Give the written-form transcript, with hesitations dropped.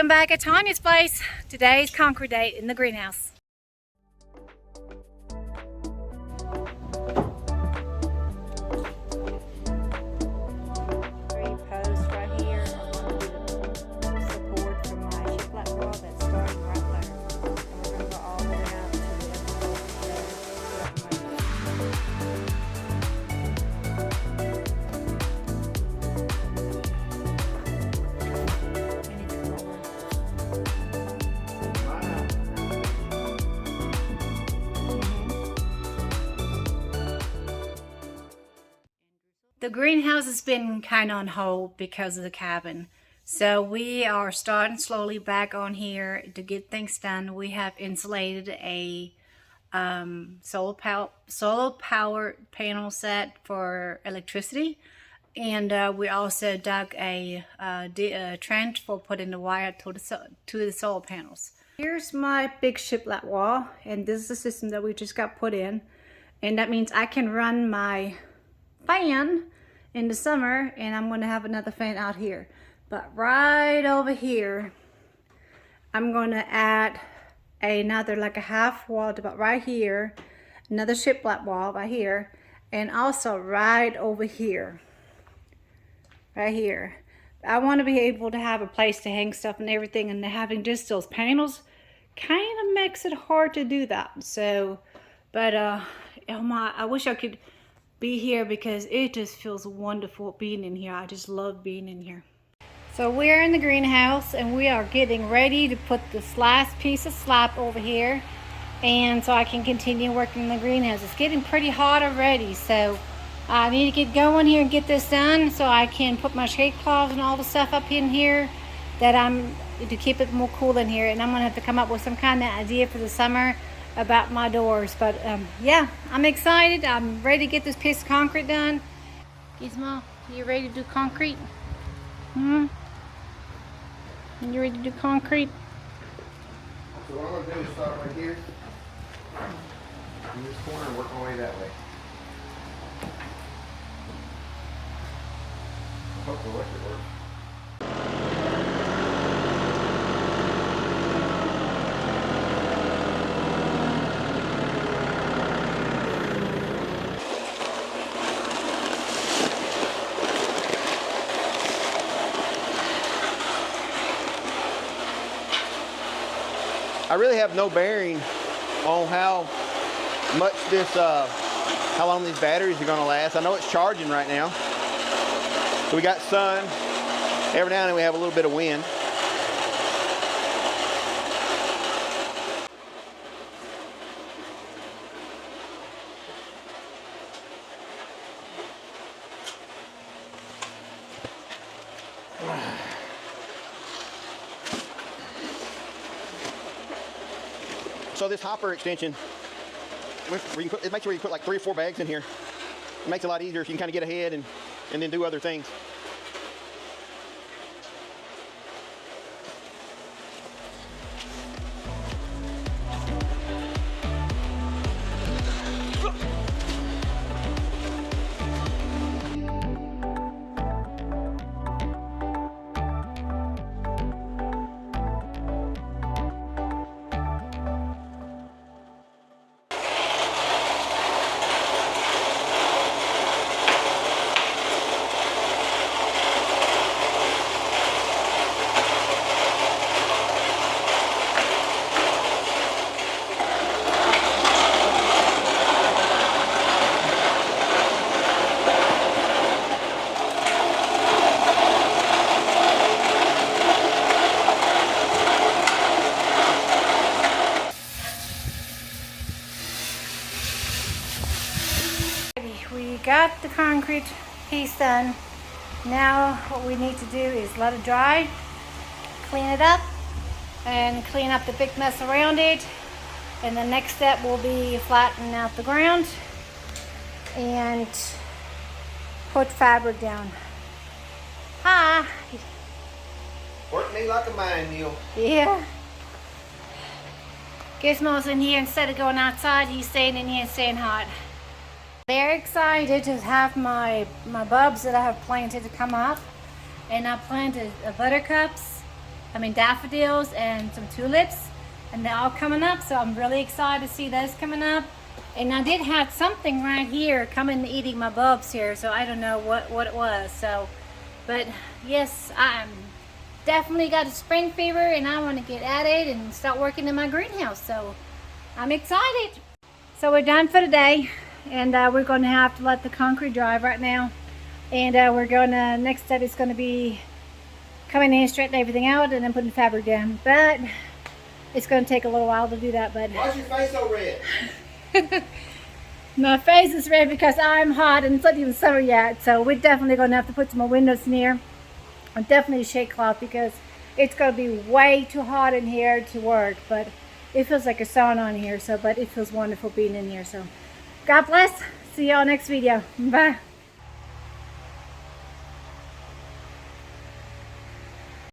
I'm back at Tanya's place. Today's concrete date in the greenhouse. Three posts right here are going to be the support for my shiplap wall that's starting right there. And we're going to go all the way out to the other The greenhouse has been kind of on hold because of the cabin. So we are starting slowly back on here to get things done. We have insulated a solar power panel set for electricity. And we also dug a trench for putting the wire to the solar panels. Here's my big shiplap wall, and this is the system that we just got put in. And that means I can run my fan in the summer, and I'm going to have another fan out here. But right over here, I'm going to add another, like a half wall about right here, another shiplap wall right here, and also right over here, right here. I want to be able to have a place to hang stuff and everything, and having just those panels kind of makes it hard to do that. So, but oh my, I wish I could be here because it just feels wonderful being in here. I just love being in here. So we're in the greenhouse and we are getting ready to put this last piece of slab over here, and so I can continue working in the greenhouse. It's getting pretty hot already, so I need to get going here and get this done so I can put my shade cloths and all the stuff up in here to keep it more cool in here. And I'm gonna have to come up with some kind of idea for the summer about my doors. But yeah, I'm excited. I'm ready to get this piece of concrete done. Gizmo, you ready to do concrete? You ready to do concrete? So what I'm going to do is start right here in this corner and work my way that way. I hope the electric works. I really have no bearing on how much how long these batteries are going to last. I know it's charging right now. So we got sun. Every now and then we have a little bit of wind. So this hopper extension, it makes sure you put like 3 or 4 bags in here. It makes it a lot easier if you can kind of get ahead and then do other things. We got the concrete piece done. Now what we need to do is let it dry, clean it up, and clean up the big mess around it. And the next step will be flattening out the ground and put fabric down. Hi. Work me like a mine mule. Yeah. Gizmo's in here. Instead of going outside, he's staying in here and staying hot. Very excited to have my bulbs that I have planted to come up. And I planted buttercups daffodils and some tulips, and they're all coming up, so I'm really excited to see those coming up. And I did have something right here coming eating my bulbs here, so I don't know what it was. So, but yes, I'm definitely got a spring fever, and I want to get at it and start working in my greenhouse. So I'm excited. So we're done for today, and we're going to have to let the concrete dry right now. And we're going to, next step is going to be coming in, straightening everything out, and then putting the fabric down. But it's going to take a little while to do that. But why's your face so red? my face is red because I'm hot and it's not even summer yet. So we're definitely going to have to put some more windows in here. And definitely a shade cloth because it's going to be way too hot in here to work. But it feels like a sauna in here. So, but it feels wonderful being in here. So God bless. See y'all next video. Bye.